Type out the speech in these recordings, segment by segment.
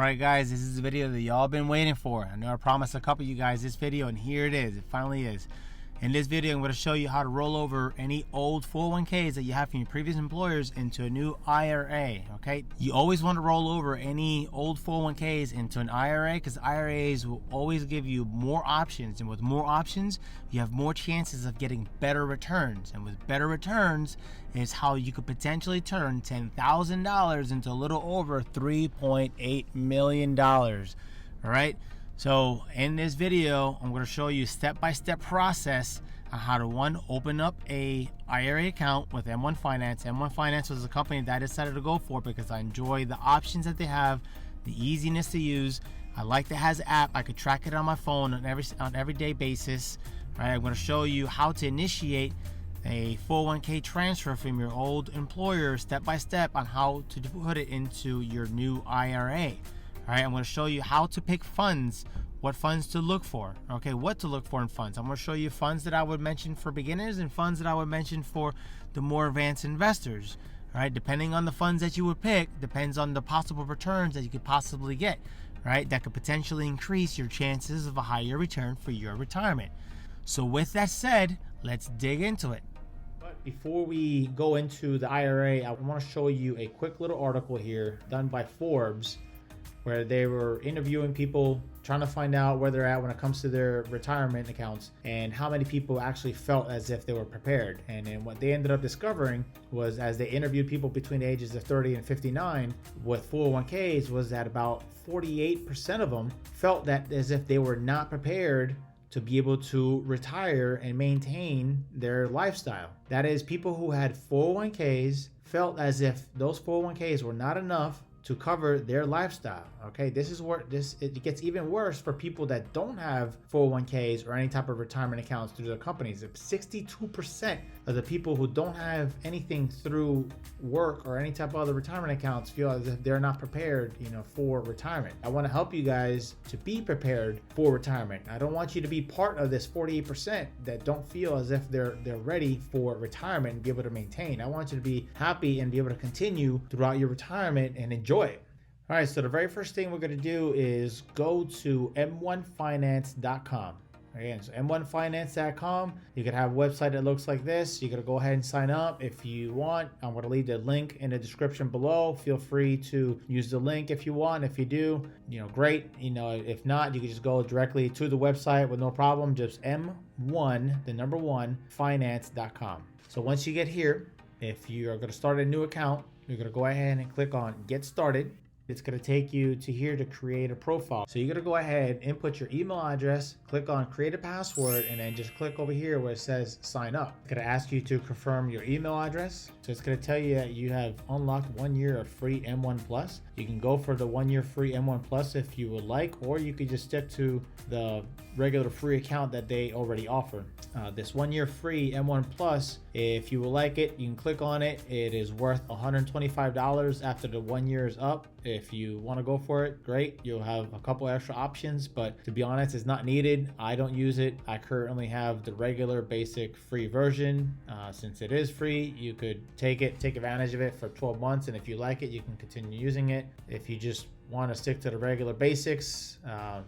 Alright guys, this is the video that y'all been waiting for. I know I promised a couple of you guys this video, and here it is. It finally is. In this video, I'm going to show you how to roll over any old 401ks that you have from your previous employers into a new IRA. Okay, you always want to roll over any old 401ks into an IRA because IRAs will always give you more options, and with more options you have more chances of getting better returns, and with better returns is how you could potentially turn $10,000 into a little over $3.8 million. All right, so in this video, I'm going to show you step-by-step process on how to open up a IRA account with M1 Finance. M1 Finance was a company that I decided to go for because I enjoy the options that they have, the easiness to use. I like that it has an app. I could track it on my phone on everyday basis. Right, I'm going to show you how to initiate a 401k transfer from your old employer step-by-step on how to put it into your new IRA. All right, I'm going to show you how to pick funds, what funds to look for, okay, what to look for in funds. I'm going to show you funds that I would mention for beginners and funds that I would mention for the more advanced investors. All right, depending on the funds that you would pick, depends on the possible returns that you could possibly get, right? That could potentially increase your chances of a higher return for your retirement. So with that said, let's dig into it. But before we go into the IRA, I want to show you a quick little article here done by Forbes, where they were interviewing people trying to find out where they're at when it comes to their retirement accounts and how many people actually felt as if they were prepared. And then what they ended up discovering was, as they interviewed people between the ages of 30 and 59 with 401ks, was that about 48% of them felt that as if they were not prepared to be able to retire and maintain their lifestyle. That is, people who had 401ks felt as if those 401ks were not enough to cover their lifestyle. Okay, this is where it gets even worse for people that don't have 401ks or any type of retirement accounts through their companies. 62% of the people who don't have anything through work or any type of other retirement accounts feel as if they're not prepared, for retirement. I want to help you guys to be prepared for retirement. I don't want you to be part of this 48% that don't feel as if they're ready for retirement and be able to maintain. I want you to be happy and be able to continue throughout your retirement and enjoy it. All right, so the very first thing we're going to do is go to m1finance.com. Again, so m1finance.com. You can have a website that looks like this. You're going to go ahead and sign up if you want. I'm going to leave the link in the description below. Feel free to use the link if you want. If you do, great. If not, you can just go directly to the website with no problem. Just m1, finance.com. So once you get here, if you are going to start a new account, you're going to go ahead and click on Get Started. It's going to take you to here to create a profile. So you're going to go ahead, input your email address, click on Create a Password, and then just click over here where it says Sign Up. It's going to ask you to confirm your email address. So it's going to tell you that you have unlocked 1 year of free M1 Plus. You can go for the 1 year free M1 Plus if you would like, or you could just stick to the regular free account that they already offer. This 1 year free M1 Plus, if you would like it, you can click on it. It is worth $125 after the 1 year is up. If you want to go for it, great. You'll have a couple extra options, but to be honest, it's not needed. I don't use it. I currently have the regular basic free version. Since it is free, you could take advantage of it for 12 months, and if you like it, you can continue using it. If you just want to stick to the regular basics,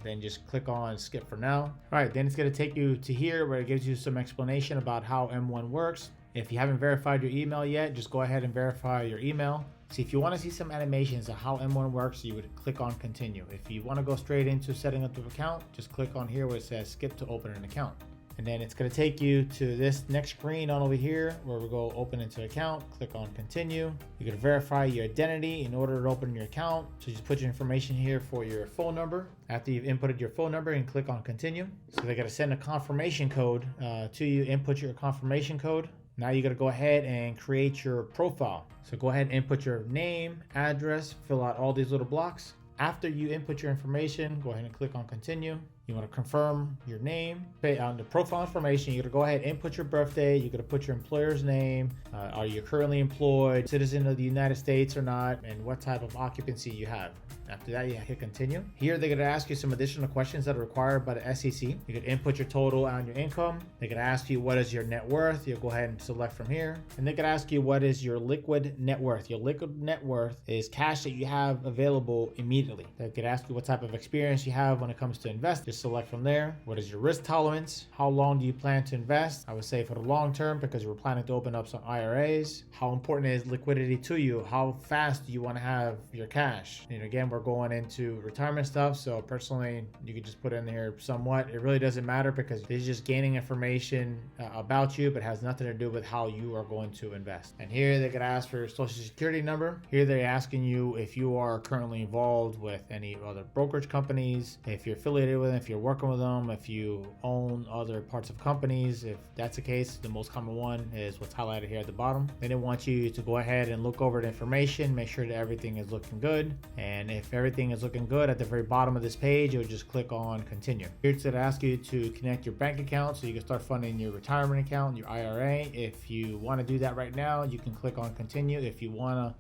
then just click on Skip for now. All right, then it's going to take you to here where it gives you some explanation about how M1 works. If you haven't verified your email yet, just go ahead and verify your email. See, if you want to see some animations of how M1 works, you would click on Continue. If you want to go straight into setting up the account, just click on here where it says Skip to open an account. And then it's going to take you to this next screen on over here where we'll go open into account, click on Continue. You're going to verify your identity in order to open your account. So just put your information here for your phone number. After you've inputted your phone number, and click on Continue. So they're going to send a confirmation code to you. Input your confirmation code. Now you're going to go ahead and create your profile. So go ahead and input your name, address, fill out all these little blocks. After you input your information, go ahead and click on Continue. You want to confirm your name. On the profile information, you're going to go ahead and input your birthday. You're going to put your employer's name. Are you currently employed, citizen of the United States or not, and what type of occupancy you have. After that, you hit continue. Here, they're going to ask you some additional questions that are required by the SEC. You could input your total annual income. They're going to ask you what is your net worth. You'll go ahead and select from here. And they're going to ask you what is your liquid net worth. Your liquid net worth is cash that you have available immediately. They could ask you what type of experience you have when it comes to invest. Just select from there. What is your risk tolerance? How long do you plan to invest? I would say for the long term, because we're planning to open up some IRAs. How important is liquidity to you? How fast do you want to have your cash? And again, we're going into retirement stuff. So personally, you could just put in here somewhat. It really doesn't matter because it's just gaining information about you, but has nothing to do with how you are going to invest. And here they could ask for your social security number. Here they're asking you if you are currently involved with any other brokerage companies, if you're affiliated with them, if you're working with them, if you own other parts of companies. If that's the case, the most common one is what's highlighted here at the bottom. Then they want you to go ahead and look over the information, make sure that everything is looking good. And if everything is looking good, at the very bottom of this page, you'll just click on continue. Here it's going to ask you to connect your bank account so you can start funding your retirement account, your IRA. If you want to do that right now, you can click on continue. If you want to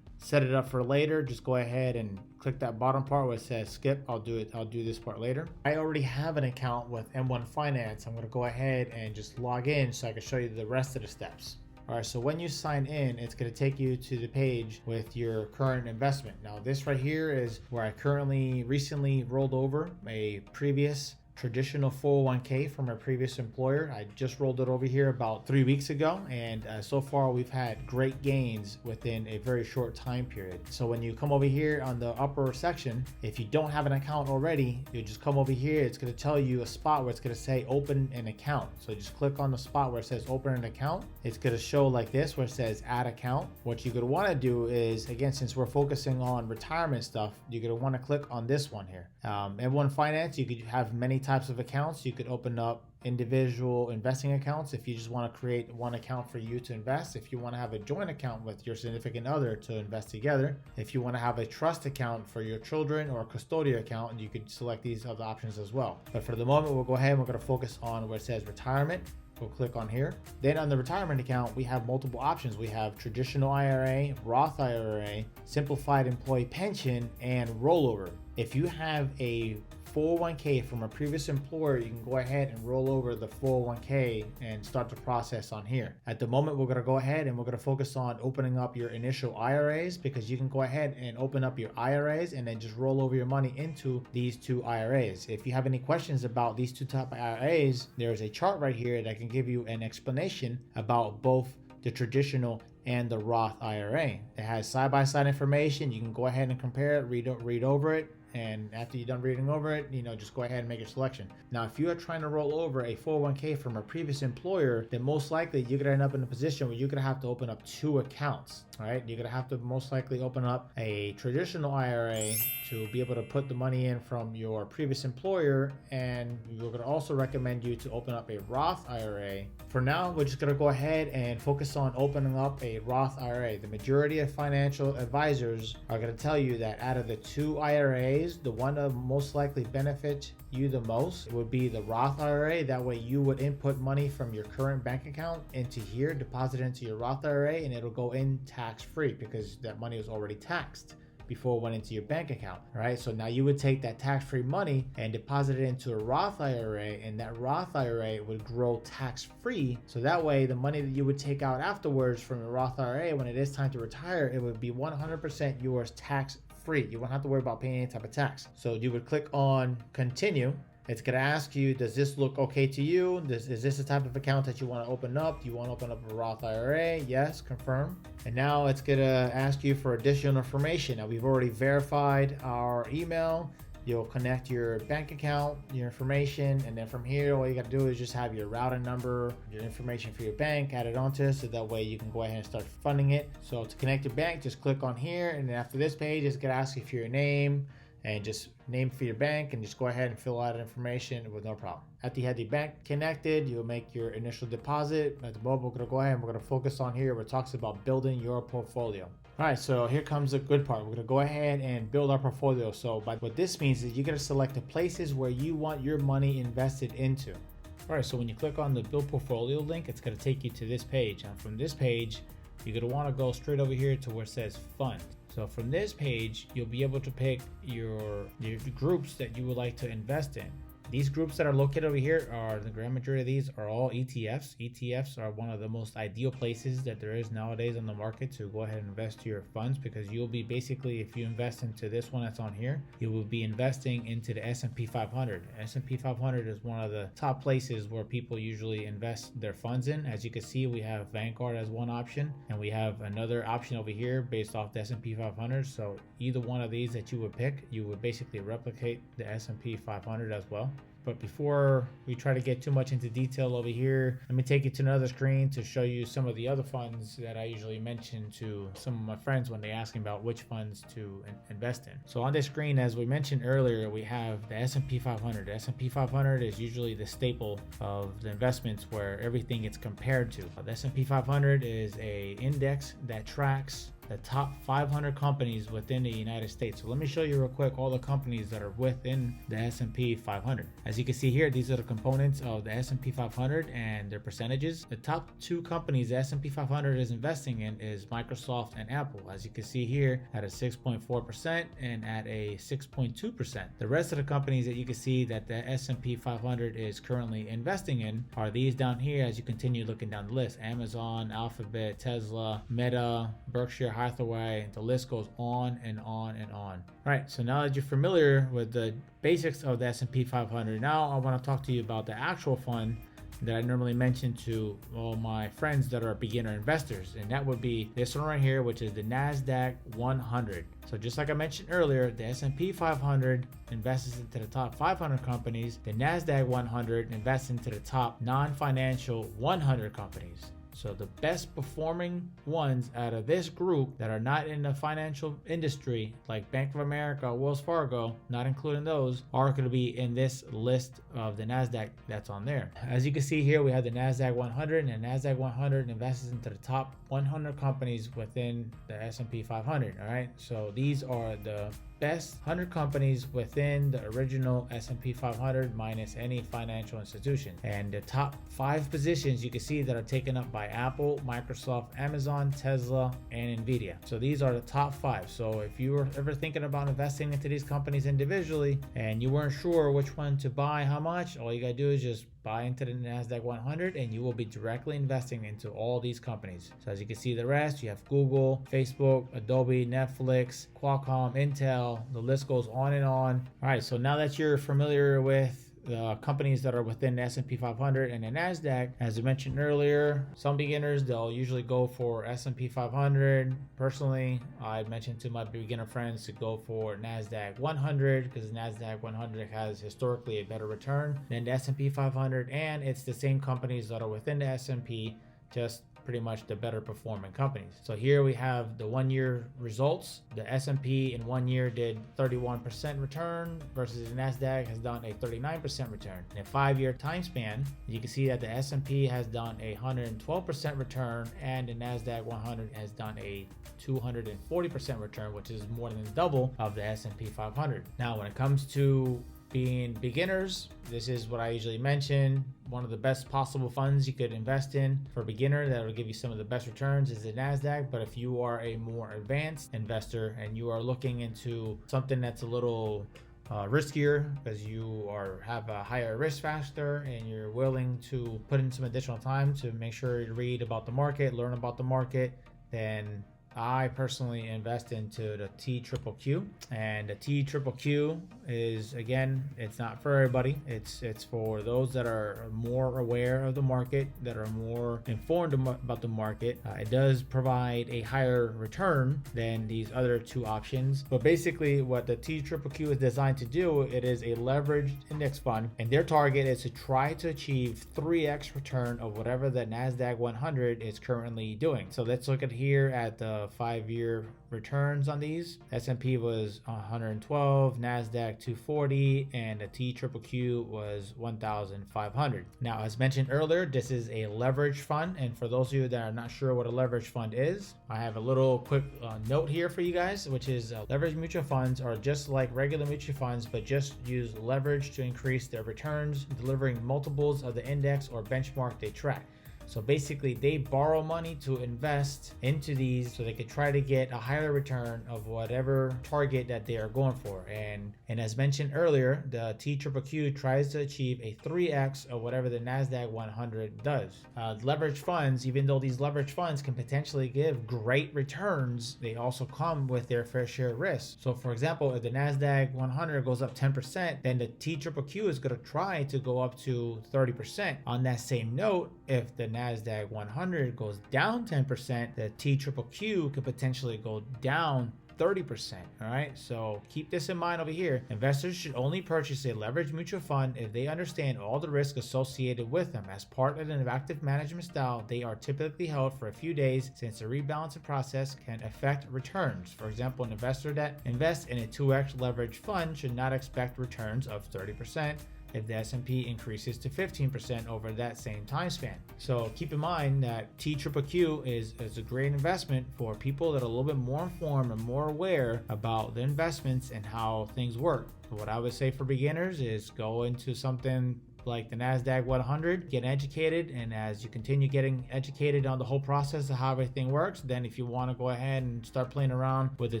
set it up for later, just go ahead and click that bottom part where it says skip. I'll do this part later. I already have an account with M1 Finance. I'm going to go ahead and just log in so I can show you the rest of the steps. All right, so when you sign in, it's going to take you to the page with your current investment. Now this right here is where I recently rolled over a previous traditional 401k from our previous employer. I just rolled it over here about 3 weeks ago, and so far we've had great gains within a very short time period. So when you come over here on the upper section, if you don't have an account already, you just come over here. It's going to tell you a spot where it's going to say open an account. So just click on the spot where it says open an account. It's going to show like this where it says add account. What you're going to want to do is, again, since we're focusing on retirement stuff, you're going to want to click on this one here. M1 Finance, you could have many types of accounts. You could open up individual investing accounts if you just want to create one account for you to invest. If you want to have a joint account with your significant other to invest together. If you want to have a trust account for your children or a custodial account, you could select these other options as well. But for the moment, we'll go ahead and we're going to focus on where it says retirement. We'll click on here. Then on the retirement account, we have multiple options. We have traditional IRA, Roth IRA, simplified employee pension, and rollover. If you have a 401k from a previous employer, you can go ahead and roll over the 401k and start the process on here. At the moment, we're going to go ahead and we're going to focus on opening up your initial IRAs, because you can go ahead and open up your IRAs and then just roll over your money into these two IRAs. If you have any questions about these two type of IRAs, there's a chart right here that can give you an explanation about both the traditional and the Roth IRA. It has side-by-side information. You can go ahead and compare it, read over it. And after you're done reading over it, just go ahead and make your selection. Now, if you are trying to roll over a 401k from a previous employer, then most likely you're gonna end up in a position where you're gonna have to open up two accounts, right? You're gonna have to most likely open up a traditional IRA to be able to put the money in from your previous employer, and we're gonna also recommend you to open up a Roth IRA. For now, we're just gonna go ahead and focus on opening up a Roth IRA. The majority of financial advisors are gonna tell you that out of the two IRAs, the one that most likely benefit you the most would be the Roth IRA. That way you would input money from your current bank account into here, deposit into your Roth IRA, and it'll go in tax-free because that money was already taxed before it went into your bank account, right? So now you would take that tax-free money and deposit it into a Roth IRA, and that Roth IRA would grow tax-free. So that way the money that you would take out afterwards from your Roth IRA, when it is time to retire, it would be 100% yours tax-free. You won't have to worry about paying any type of tax. So you would click on continue. It's going to ask you, does this look okay to you? Is this the type of account that you want to open up? Do you want to open up a Roth IRA? Yes, confirm. And now it's going to ask you for additional information. Now we've already verified our email. You'll connect your bank account, your information, and then from here, all you got to do is just have your routing number, your information for your bank added onto it, so that way you can go ahead and start funding it. So to connect your bank, just click on here, and then after this page, it's going to ask you for your name and just name for your bank, and just go ahead and fill out information with no problem. After you have the bank connected, you'll make your initial deposit. At the moment, we're going to go ahead and we're going to focus on here where it talks about building your portfolio. All right, so here comes the good part. We're going to go ahead and build our portfolio. So what this means is you're going to select the places where you want your money invested into. All right, so when you click on the build portfolio link, it's going to take you to this page. And from this page, you're going to want to go straight over here to where it says fund. So from this page, you'll be able to pick your groups that you would like to invest in. These groups that are located over here are, the grand majority of these are all ETFs. ETFs are one of the most ideal places that there is nowadays on the market to go ahead and invest your funds, because you'll be basically, if you invest into this one that's on here, you will be investing into the S&P 500. S&P 500 is one of the top places where people usually invest their funds in. As you can see, we have Vanguard as one option, and we have another option over here based off the S&P 500. So either one of these that you would pick, you would basically replicate the S&P 500 as well. But before we try to get too much into detail over here, let me take you to another screen to show you some of the other funds that I usually mention to some of my friends when they ask me about which funds to invest in. So on this screen, as we mentioned earlier, we have the S&P 500. The S&P 500 is usually the staple of the investments where everything gets compared to. The S&P 500 is an index that tracks the top 500 companies within the United States. So let me show you real quick all the companies that are within the S&P 500. As you can see here, these are the components of the S&P 500 and their percentages. The top two companies the S&P 500 is investing in is Microsoft and Apple. As you can see here, at a 6.4% and at a 6.2%. The rest of the companies that you can see that the S&P 500 is currently investing in are these down here as you continue looking down the list: Amazon, Alphabet, Tesla, Meta, Berkshire Hathaway. The list goes on and on and on. All right, so now that you're familiar with the basics of the S&P 500, now I want to talk to you about the actual fund that I normally mention to all my friends that are beginner investors, and that would be this one right here, which is the NASDAQ 100. So just like I mentioned earlier, the S&P 500 invests into the top 500 companies. The NASDAQ 100 invests into the top non-financial 100 companies. So the best performing ones out of this group that are not in the financial industry, like Bank of America, Wells Fargo, not including those, are going to be in this list of the NASDAQ that's on there. As you can see here, we have the NASDAQ 100, and NASDAQ 100 invests into the top 100 companies within the S&P 500. All right, so these are the best 100 companies within the original S&P 500 minus any financial institution. And the top 5 positions you can see that are taken up by Apple, Microsoft, Amazon, Tesla, and Nvidia. So these are the top 5. So if you were ever thinking about investing into these companies individually and you weren't sure which one to buy, how much, all you gotta do is just buy into the NASDAQ 100 and you will be directly investing into all these companies. So as you can see the rest, you have Google, Facebook, Adobe, Netflix, Qualcomm, Intel, the list goes on and on. All right, so now that you're familiar with the companies that are within the S&P 500 and the NASDAQ, as I mentioned earlier, some beginners, they'll usually go for S&P 500. Personally, I mentioned to my beginner friends to go for NASDAQ 100 because the NASDAQ 100 has historically a better return than the S&P 500, and it's the same companies that are within the S&P, just pretty much the better performing companies. So here we have the 1 year results. The S&P in 1 year did 31% return versus the NASDAQ has done a 39% return. In a 5-year time span, you can see that the S&P has done a 112% return and the NASDAQ 100 has done a 240% return, which is more than double of the S&P 500. Now, when it comes to being beginners, this is what I usually mention. One of the best possible funds you could invest in for a beginner that will give you some of the best returns is the NASDAQ. But if you are a more advanced investor and you are looking into something that's a little riskier because you have a higher risk factor and you're willing to put in some additional time to make sure you read about the market, learn about the market, then I personally invest into the TQQQ, and the TQQQ is, again, it's not for everybody. It's for those that are more aware of the market, that are more informed about the market. It does provide a higher return than these other two options, but basically what the TQQQ is designed to do, it is a leveraged index fund, and their target is to try to achieve 3x return of whatever the NASDAQ 100 is currently doing. So let's look at here at the 5-year returns on these. S&P was 112, NASDAQ 240, and the TQQQ was 1,500. Now, as mentioned earlier, this is a leverage fund, and for those of you that are not sure what a leverage fund is, I have a little quick note here for you guys, which is leverage mutual funds are just like regular mutual funds, but just use leverage to increase their returns, delivering multiples of the index or benchmark they track. So basically they borrow money to invest into these so they could try to get a higher return of whatever target that they are going for. And as mentioned earlier, the TQQQ tries to achieve a 3x of whatever the NASDAQ 100 does. Leverage funds, even though these leverage funds can potentially give great returns, they also come with their fair share of risk. So for example, if the NASDAQ 100 goes up 10%, then the TQQQ is going to try to go up to 30%. On that same note, if the NASDAQ 100 goes down 10%, the TQQQ could potentially go down 30%. All right, so keep this in mind over here. Investors should only purchase a leveraged mutual fund if they understand all the risk associated with them. As part of an active management style, they are typically held for a few days since the rebalancing process can affect returns. For example, an investor that invests in a 2x leveraged fund should not expect returns of 30% if the S&P increases to 15% over that same time span. So keep in mind that TQQQ is a great investment for people that are a little bit more informed and more aware about the investments and how things work. What I would say for beginners is go into something like the NASDAQ 100, get educated, and as you continue getting educated on the whole process of how everything works, then if you want to go ahead and start playing around with the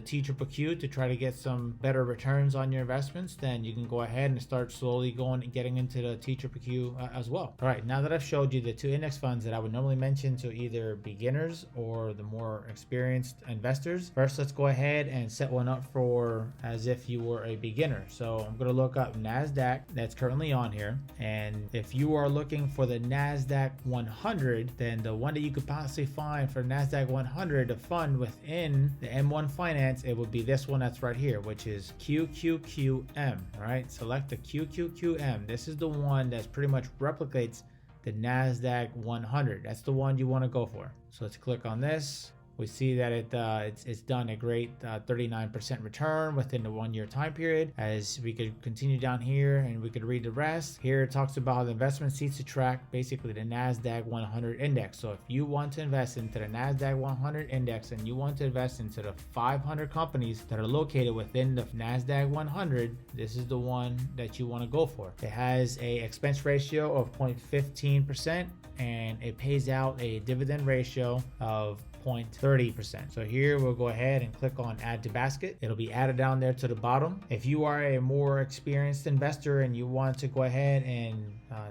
TQQQ to try to get some better returns on your investments, then you can go ahead and start slowly going and getting into the TQQQ as well. All right, now that I've showed you the two index funds that I would normally mention to either beginners or the more experienced investors, first let's go ahead and set one up for as if you were a beginner. So I'm going to look up NASDAQ that's currently on here. And if you are looking for the NASDAQ 100, then the one that you could possibly find for NASDAQ 100, the fund within the M1 Finance, it would be this one that's right here, which is QQQM, right? Select the QQQM. This is the one that pretty much replicates the NASDAQ 100. That's the one you want to go for. So let's click on this. We see that it's done a great 39% return within the 1 year time period. As we could continue down here and we could read the rest. Here it talks about the investment seats to track basically the NASDAQ 100 index. So if you want to invest into the NASDAQ 100 index and you want to invest into the 500 companies that are located within the NASDAQ 100, this is the one that you want to go for. It has a expense ratio of 0.15% and it pays out a dividend ratio of 0.30%. So here we'll go ahead and click on add to basket. It'll be added down there to the bottom. If you are a more experienced investor and you want to go ahead and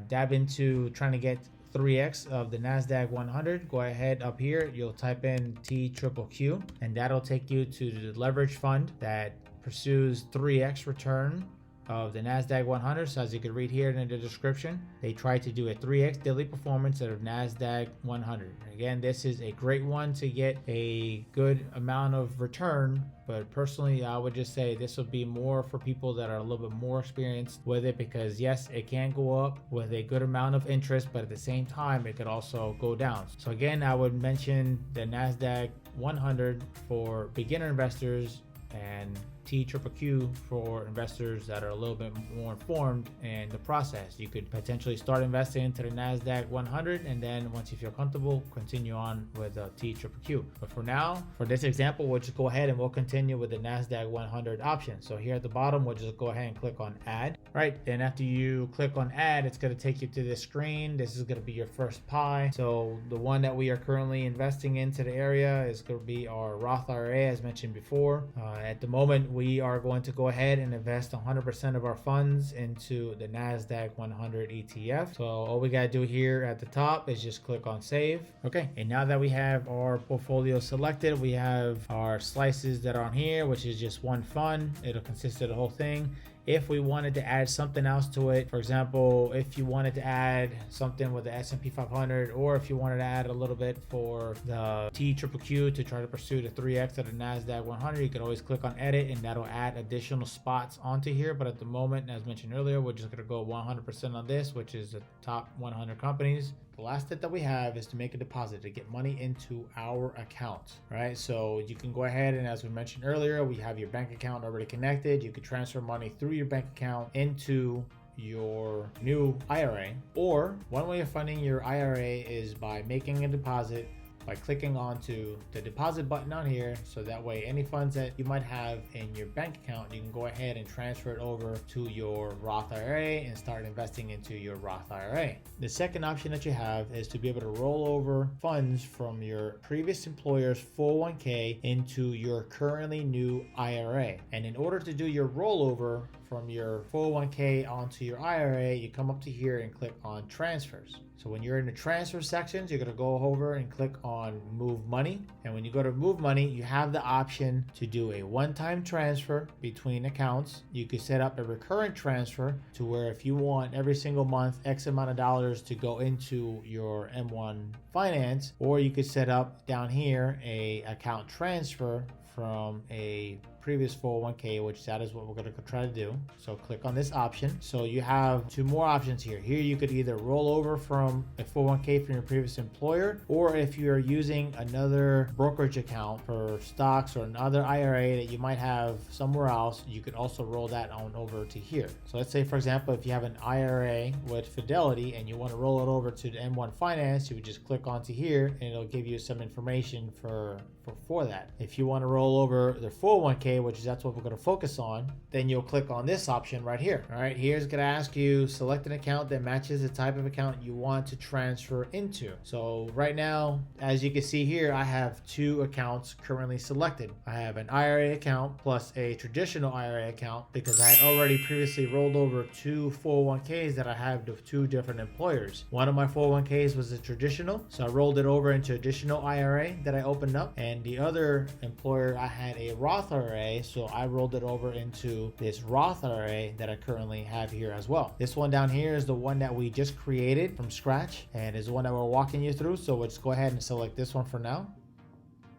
dab into trying to get 3x of the NASDAQ 100, go ahead up here, you'll type in TQQQ and that'll take you to the leverage fund that pursues 3x return of the NASDAQ 100. So as you can read here in the description, they try to do a 3x daily performance of NASDAQ 100. Again, this is a great one to get a good amount of return, but personally I would just say this would be more for people that are a little bit more experienced with it, because yes, it can go up with a good amount of interest, but at the same time it could also go down. So again, I would mention the NASDAQ 100 for beginner investors and TQQQ for investors that are a little bit more informed in the process. You could potentially start investing into the NASDAQ 100 and then once you feel comfortable, continue on with TQQQ. But for now, for this example, we'll just go ahead and we'll continue with the NASDAQ 100 option. So here at the bottom, we'll just go ahead and click on add. Right, then after you click on add, it's going to take you to this screen. This is going to be your first pie. So the one that we are currently investing into the area is going to be our Roth IRA, as mentioned before. At the moment, we are going to go ahead and invest 100% of our funds into the NASDAQ 100 ETF. So all we got to do here at the top is just click on save. Okay, and now that we have our portfolio selected, we have our slices that are on here, which is just one fund. It'll consist of the whole thing. If we wanted to add something else to it, for example, if you wanted to add something with the S&P 500, or if you wanted to add a little bit for the TQQQ to try to pursue the 3x of the NASDAQ 100, you could always click on edit and that'll add additional spots onto here. But at the moment, as mentioned earlier, we're just going to go 100% on this, which is the top 100 companies. The last step that we have is to make a deposit to get money into our account, right? So you can go ahead and, as we mentioned earlier, we have your bank account already connected. You can transfer money through your bank account into your new IRA, or one way of funding your IRA is by making a deposit by clicking onto the deposit button on here, so that way any funds that you might have in your bank account, you can go ahead and transfer it over to your Roth IRA and start investing into your Roth IRA. The second option that you have is to be able to roll over funds from your previous employer's 401k into your currently new IRA. And in order to do your rollover from your 401k onto your IRA, you come up to here and click on transfers. So when you're in the transfer sections, you're going to go over and click on move money. And when you go to move money, you have the option to do a one-time transfer between accounts. You could set up a recurrent transfer to where if you want every single month X amount of dollars to go into your M1 finance, or you could set up down here a account transfer from a previous 401k, which that is what we're going to try to do. So click on this option. So you have two more options here. Here you could either roll over from a 401k from your previous employer, or if you're using another brokerage account for stocks or another IRA that you might have somewhere else, you could also roll that on over to here. So let's say, for example, if you have an IRA with Fidelity and you want to roll it over to the M1 Finance, you would just click onto here and it'll give you some information for that. If you want to roll over the 401k, which is that's what we're going to focus on, then you'll click on this option right here. All right, here's going to ask you select an account that matches the type of account you want to transfer into. So right now, as you can see here, I have two accounts currently selected. I have an IRA account plus a traditional IRA account because I had already previously rolled over two 401ks that I have with two different employers. One of my 401ks was a traditional, so I rolled it over into additional IRA that I opened up, and the other employer, I had a Roth IRA, so I rolled it over into this Roth IRA that I currently have here as well. This one down here is the one that we just created from scratch and is the one that we're walking you through. So let's go ahead and select this one for now.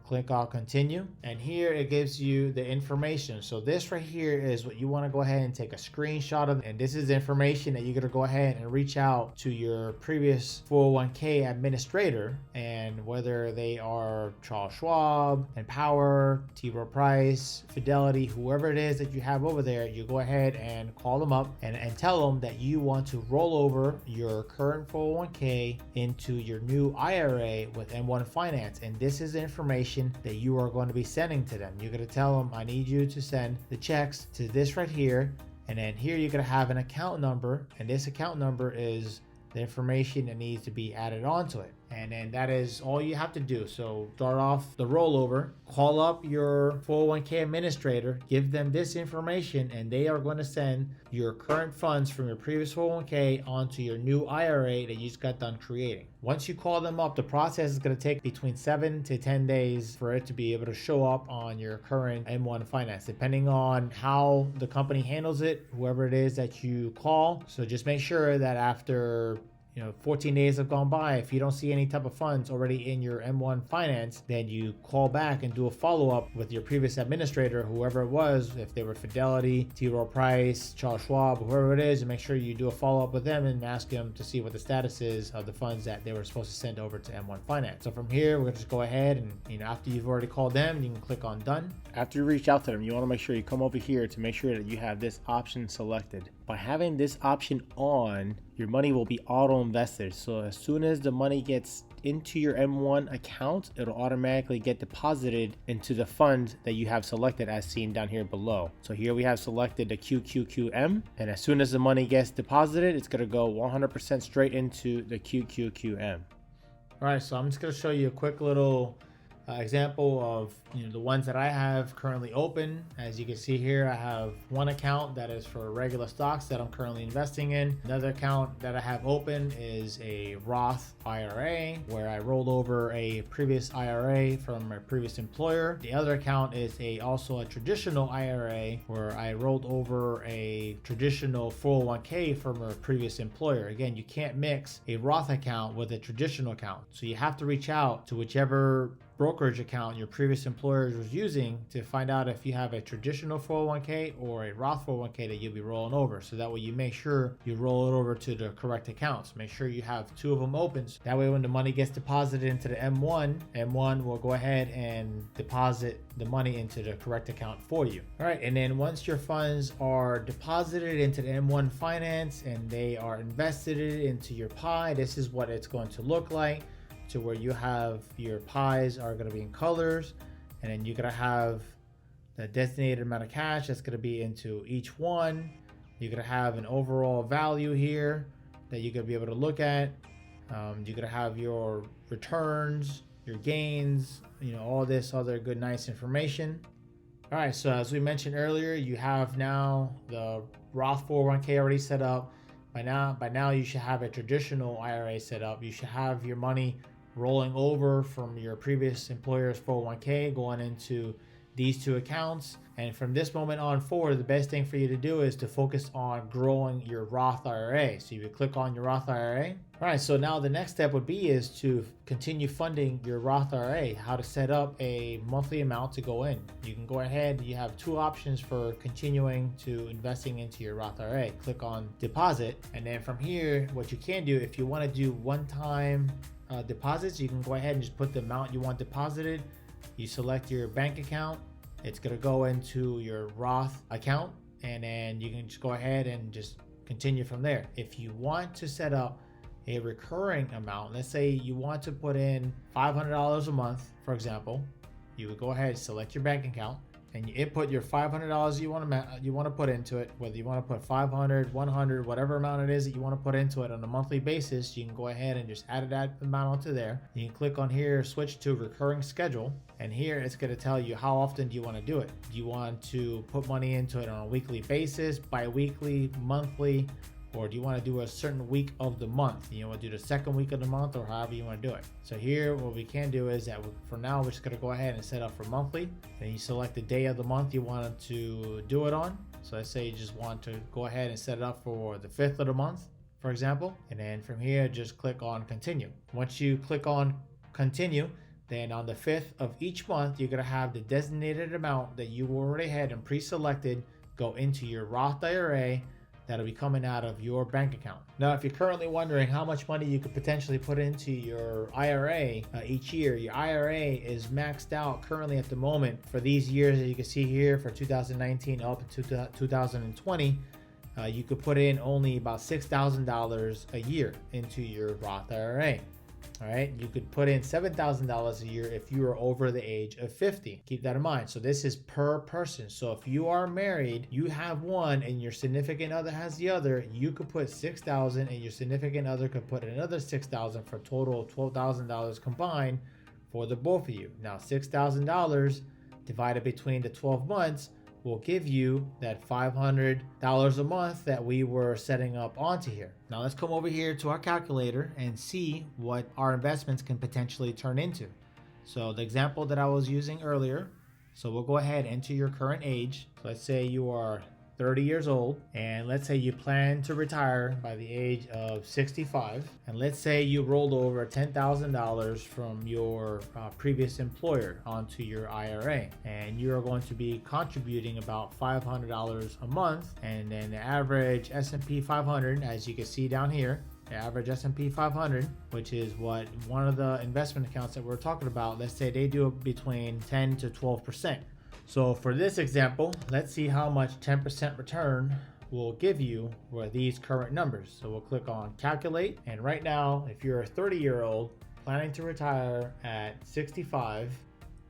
Click on continue, and here it gives you the information. So this right here is what you want to go ahead and take a screenshot of, and this is the information that you're going to go ahead and reach out to your previous 401k administrator, and whether they are Charles Schwab, Empower, T. Rowe Price, Fidelity, whoever it is that you have over there, you go ahead and call them up and tell them that you want to roll over your current 401k into your new IRA with M1 Finance, and this is the information that you are going to be sending to them. You're going to tell them, I need you to send the checks to this right here, and then here you're going to have an account number, and this account number is the information that needs to be added onto it. And then that is all you have to do. So start off the rollover, call up your 401k administrator, give them this information, and they are going to send your current funds from your previous 401k onto your new IRA that you just got done creating. Once you call them up, the process is going to take between 7 to 10 days for it to be able to show up on your current M1 Finance, depending on how the company handles it, whoever it is that you call. So just make sure that after 14 days have gone by, if you don't see any type of funds already in your M1 Finance, then you call back and do a follow-up with your previous administrator, whoever it was, if they were Fidelity, T. Rowe Price, Charles Schwab, whoever it is, and make sure you do a follow-up with them and ask them to see what the status is of the funds that they were supposed to send over to M1 Finance. So from here, we're going to just go ahead and after you've already called them, you can click on done. After you reach out to them, you want to make sure you come over here to make sure that you have this option selected. By having this option on, your money will be auto invested. So as soon as the money gets into your M1 account, it'll automatically get deposited into the fund that you have selected as seen down here below. So here we have selected the QQQM, and as soon as the money gets deposited, it's going to go 100% straight into the QQQM. All right, so I'm just going to show you a quick little example of the ones that I have currently open. As you can see here, I have one account that is for regular stocks that I'm currently investing in. Another account that I have open is a Roth IRA where I rolled over a previous IRA from my previous employer. The other account is also a traditional IRA where I rolled over a traditional 401k from a previous employer. Again, you can't mix a Roth account with a traditional account, so you have to reach out to whichever brokerage account your previous employer was using to find out if you have a traditional 401k or a Roth 401k that you'll be rolling over. So that way you make sure you roll it over to the correct accounts. Make sure you have two of them open. So that way when the money gets deposited into the M1 will go ahead and deposit the money into the correct account for you. All right, and then once your funds are deposited into the M1 Finance and they are invested into your pie, this is what it's going to look like. to where you have your pies are going to be in colors, and then you're going to have the designated amount of cash that's going to be into each one. You're going to have an overall value here that you're going to be able to look at. You're going to have your returns, your gains, all this other good, nice information. All right, so as we mentioned earlier, you have now the Roth 401k already set up. By now you should have a traditional IRA set up. You should have your money rolling over from your previous employer's 401k going into these two accounts. And from this moment on forward, the best thing for you to do is to focus on growing your Roth IRA. So you would click on your Roth IRA. All right, so now the next step would be is to continue funding your Roth IRA, how to set up a monthly amount to go in. You can go ahead, you have two options for continuing to investing into your Roth IRA. Click on deposit, and then from here, what you can do, if you want to do one-time deposits, you can go ahead and just put the amount you want deposited. You select your bank account. It's going to go into your Roth account, and then you can just go ahead and just continue from there. If you want to set up a recurring amount, let's say you want to put in $500 a month, for example, you would go ahead and select your bank account and you input your $500 you want to put into it. Whether you want to put 500, 100, whatever amount it is that you want to put into it on a monthly basis, you can go ahead and just add that amount onto there. You can click on here, switch to recurring schedule, and here it's going to tell you how often do you want to do it. Do you want to put money into it on a weekly basis, bi-weekly, monthly, or do you want to do a certain week of the month? You want to do the second week of the month, or however you want to do it. So here, what we can do is that for now, we're just going to go ahead and set up for monthly. Then you select the day of the month you want to do it on. So let's say you just want to go ahead and set it up for the 5th of the month, for example. And then from here, just click on continue. Once you click on continue, then on the 5th of each month, you're going to have the designated amount that you already had and pre-selected go into your Roth IRA. That'll be coming out of your bank account. Now, if you're currently wondering how much money you could potentially put into your IRA each year, your IRA is maxed out currently at the moment for these years that you can see here for 2019 up to 2020. You could put in only about $6,000 a year into your Roth IRA. All right, you could put in $7,000 a year if you are over the age of 50. Keep that in mind. So this is per person. So if you are married, you have one and your significant other has the other, you could put $6,000 and your significant other could put another $6,000 for a total of $12,000 combined for the both of you. Now, $6,000 divided between the 12 months will give you that $500 a month that we were setting up onto here. Now let's come over here to our calculator and see what our investments can potentially turn into. So the example that I was using earlier, so we'll go ahead and enter your current age. So let's say you are 30 years old, and let's say you plan to retire by the age of 65, and let's say you rolled over $10,000 from your previous employer onto your IRA, and you are going to be contributing about $500 a month, and then the average S&P 500, as you can see down here, the average S&P 500, which is what one of the investment accounts that we're talking about, let's say they do between 10 to 12%. So for this example, let's see how much 10% return will give you with these current numbers. So we'll click on calculate. And right now, if you're a 30-year-old planning to retire at 65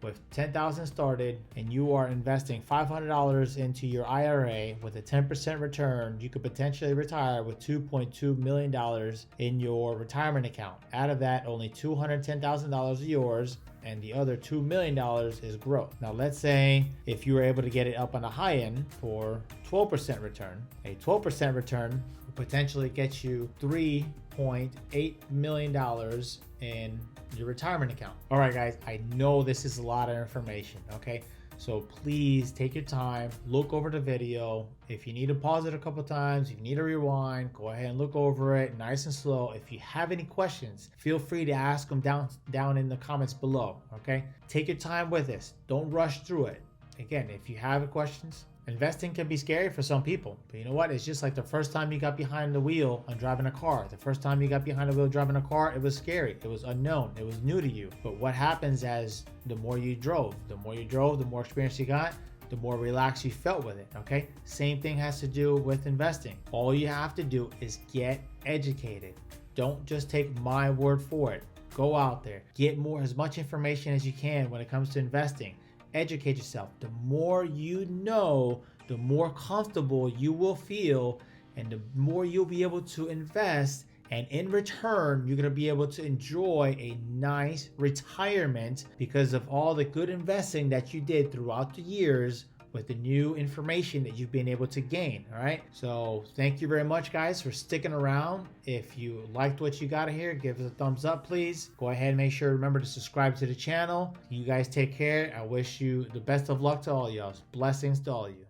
with 10,000 started and you are investing $500 into your IRA with a 10% return, you could potentially retire with $2.2 million in your retirement account. Out of that, only $210,000 is yours, and the other $2 million is growth. Now let's say if you were able to get it up on the high end for 12% return, a 12% return will potentially get you $3.8 million in your retirement account. All right, guys, I know this is a lot of information, okay? So please take your time, look over the video. If you need to pause it a couple times, if you need to rewind, go ahead and look over it nice and slow. If you have any questions, feel free to ask them down in the comments below, okay? Take your time with this. Don't rush through it. Again, if you have questions, investing can be scary for some people, but you know what? It's just like the first time you got behind the wheel and driving a car. The first time you got behind the wheel driving a car, it was scary. It was unknown. It was new to you. But what happens as the more you drove, the more experience you got, the more relaxed you felt with it, okay? Same thing has to do with investing. All you have to do is get educated. Don't just take my word for it. Go out there, get as much information as you can when it comes to investing. Educate yourself. The more you know, the more comfortable you will feel, and the more you'll be able to invest. And in return, you're going to be able to enjoy a nice retirement because of all the good investing that you did throughout the years with the new information that you've been able to gain. All right. So thank you very much, guys, for sticking around. If you liked what you got here, give us a thumbs up, please. Go ahead and make sure, remember to subscribe to the channel. You guys take care. I wish you the best of luck to all y'all. Blessings to all of you.